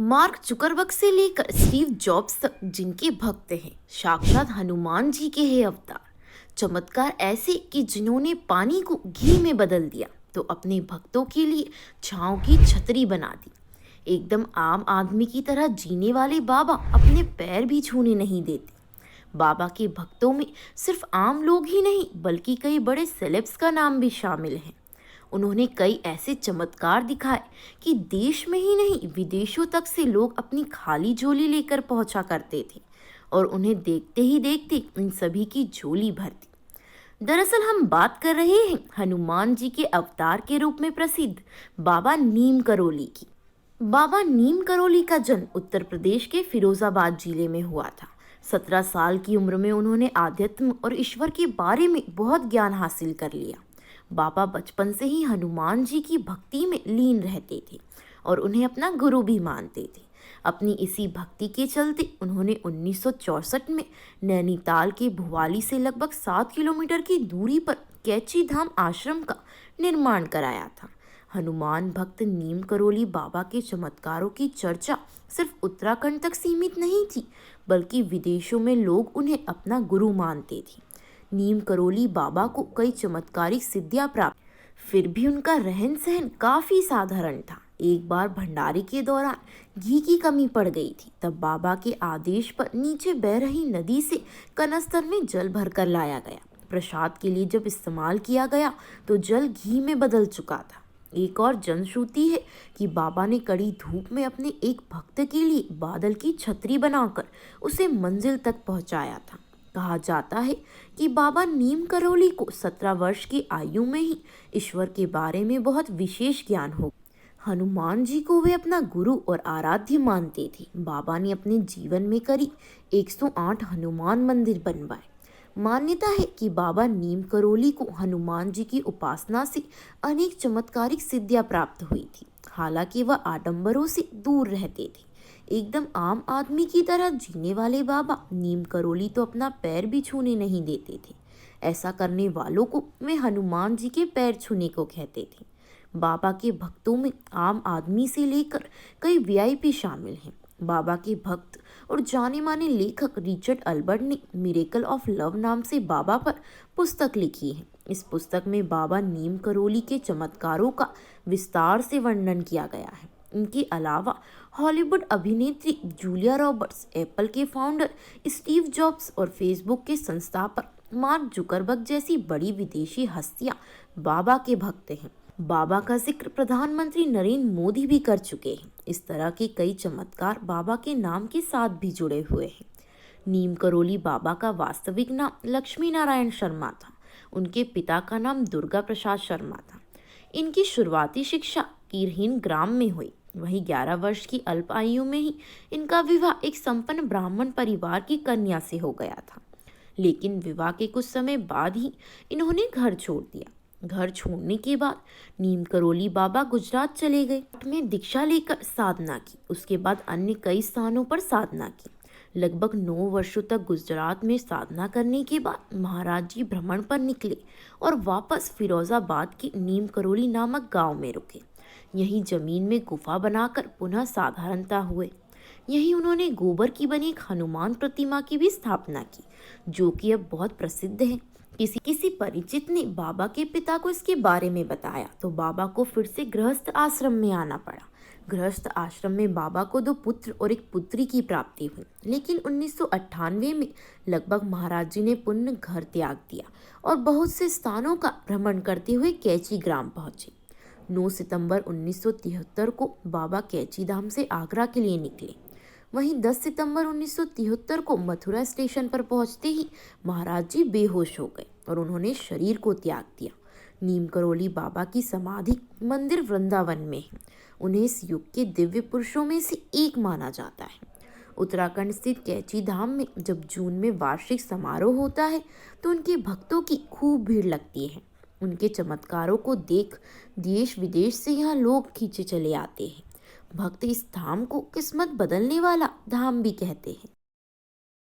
Mark Zuckerberg से लेकर Steve jobs तक जिनके भक्त हैं, साक्षात हनुमान जी के हैं अवतार। चमत्कार ऐसे कि जिन्होंने पानी को घी में बदल दिया तो अपने भक्तों के लिए छांव की छतरी बना दी। एकदम आम आदमी की तरह जीने वाले बाबा अपने पैर भी छूने नहीं देते। बाबा के भक्तों में सिर्फ आम लोग ही नहीं बल्कि कई बड़े सेलेब्स का नाम भी शामिल है। उन्होंने कई ऐसे चमत्कार दिखाए कि देश में ही नहीं विदेशों तक से लोग अपनी खाली झोली लेकर पहुंचा करते थे और उन्हें देखते ही देखते इन सभी की झोली भरती। दरअसल हम बात कर रहे हैं हनुमान जी के अवतार के रूप में प्रसिद्ध बाबा नीम करोली की। बाबा नीम करोली का जन्म उत्तर प्रदेश के फिरोजाबाद जिले में हुआ था। 17 साल की उम्र में उन्होंने आध्यात्म और ईश्वर के बारे में बहुत ज्ञान हासिल कर लिया। बाबा बचपन से ही हनुमान जी की भक्ति में लीन रहते थे और उन्हें अपना गुरु भी मानते थे। अपनी इसी भक्ति के चलते उन्होंने 1964 में नैनीताल के भुवाली से लगभग 7 किलोमीटर की दूरी पर कैची धाम आश्रम का निर्माण कराया था। हनुमान भक्त नीम करोली बाबा के चमत्कारों की चर्चा सिर्फ उत्तराखंड तक सीमित नहीं थी, बल्कि विदेशों में लोग उन्हें अपना गुरु मानते थे। नीम करोली बाबा को कई चमत्कारिक सिद्धियां प्राप्त, फिर भी उनका रहन सहन काफी साधारण था। एक बार भंडारे के दौरान घी की कमी पड़ गई थी, तब बाबा के आदेश पर नीचे बह रही नदी से कनस्तर में जल भरकर लाया गया। प्रसाद के लिए जब इस्तेमाल किया गया तो जल घी में बदल चुका था। एक और जनश्रुति है कि बाबा ने कड़ी धूप में अपने एक भक्त के लिए बादल की छतरी बनाकर उसे मंजिल तक पहुंचाया था। कहा जाता है कि बाबा नीम करोली को 17 वर्ष की आयु में ही ईश्वर के बारे में बहुत विशेष ज्ञान हो। हनुमान जी को वे अपना गुरु और आराध्य मानते थे। बाबा ने अपने जीवन में करीब 108 हनुमान मंदिर बनवाए। मान्यता है कि बाबा नीम करोली को हनुमान जी की उपासना से अनेक चमत्कारिक सिद्धियां प्राप्त हुई थी। हालांकि वह आडंबरों से दूर रहते थे। एकदम आम आदमी की तरह जीने वाले बाबा नीम करोली तो अपना पैर भी छूने नहीं देते थे। ऐसा करने वालों को वे हनुमान जी के पैर छूने को कहते थे। बाबा के भक्तों में आम आदमी से लेकर कई वीआईपी शामिल हैं। बाबा के भक्त और जाने माने लेखक रिचर्ड अल्बर्ट ने मिरेकल ऑफ लव नाम से बाबा पर पुस्तक लिखी है। इस पुस्तक में बाबा नीम करोली के चमत्कारों का विस्तार से वर्णन किया गया है। इनके अलावा हॉलीवुड अभिनेत्री जूलिया रॉबर्ट्स, एप्पल के फाउंडर स्टीव जॉब्स और फेसबुक के संस्थापक मार्क जुकरबर्ग जैसी बड़ी विदेशी हस्तियां बाबा के भक्त हैं। बाबा का जिक्र प्रधानमंत्री नरेंद्र मोदी भी कर चुके हैं। इस तरह के कई चमत्कार बाबा के नाम के साथ भी जुड़े हुए हैं। नीम करोली बाबा का वास्तविक नाम लक्ष्मी नारायण शर्मा था। उनके पिता का नाम दुर्गा प्रसाद शर्मा था। इनकी शुरुआती शिक्षा कीरहीन ग्राम में हुई। वहीं 11 वर्ष की अल्प आयु में ही इनका विवाह एक संपन्न ब्राह्मण परिवार की कन्या से हो गया था। लेकिन विवाह के कुछ समय बाद ही इन्होंने घर छोड़ दिया। घर छोड़ने के बाद नीम करोली बाबा गुजरात चले गए। में दीक्षा लेकर साधना की। उसके बाद अन्य कई स्थानों पर साधना की। लगभग 9 वर्षों तक गुजरात में साधना करने के बाद महाराज जी भ्रमण पर निकले और वापस फिरोजाबाद के नीम करोली नामक गांव में रुके। यहीं जमीन में गुफा बनाकर पुनः साधारणता हुए। यहीं उन्होंने गोबर की बनी एक हनुमान प्रतिमा की भी स्थापना की, जो कि अब बहुत प्रसिद्ध है। किसी परिचित ने बाबा के पिता को इसके बारे में बताया तो बाबा को फिर से गृहस्थ आश्रम में आना पड़ा। गृहस्थ आश्रम में बाबा को 2 पुत्र और एक पुत्री की प्राप्ति हुई। लेकिन 1998 में लगभग महाराज जी ने पुनः घर त्याग दिया और बहुत से स्थानों का भ्रमण करते हुए कैची ग्राम पहुंचे। 9 सितंबर 1973 को बाबा कैची धाम से आगरा के लिए निकले। वहीं 10 सितंबर 1973 को मथुरा स्टेशन पर पहुंचते ही महाराज जी बेहोश हो गए और उन्होंने शरीर को त्याग दिया। नीम करोली बाबा की समाधि मंदिर वृंदावन में है। उन्हें इस युग के दिव्य पुरुषों में से एक माना जाता है। उत्तराखंड स्थित कैची धाम में जब जून में वार्षिक समारोह होता है तो उनके भक्तों की खूब भीड़ लगती है। उनके चमत्कारों को देख देश विदेश से यहाँ लोग खींचे चले आते हैं। भक्त इस धाम को किस्मत बदलने वाला धाम भी कहते हैं।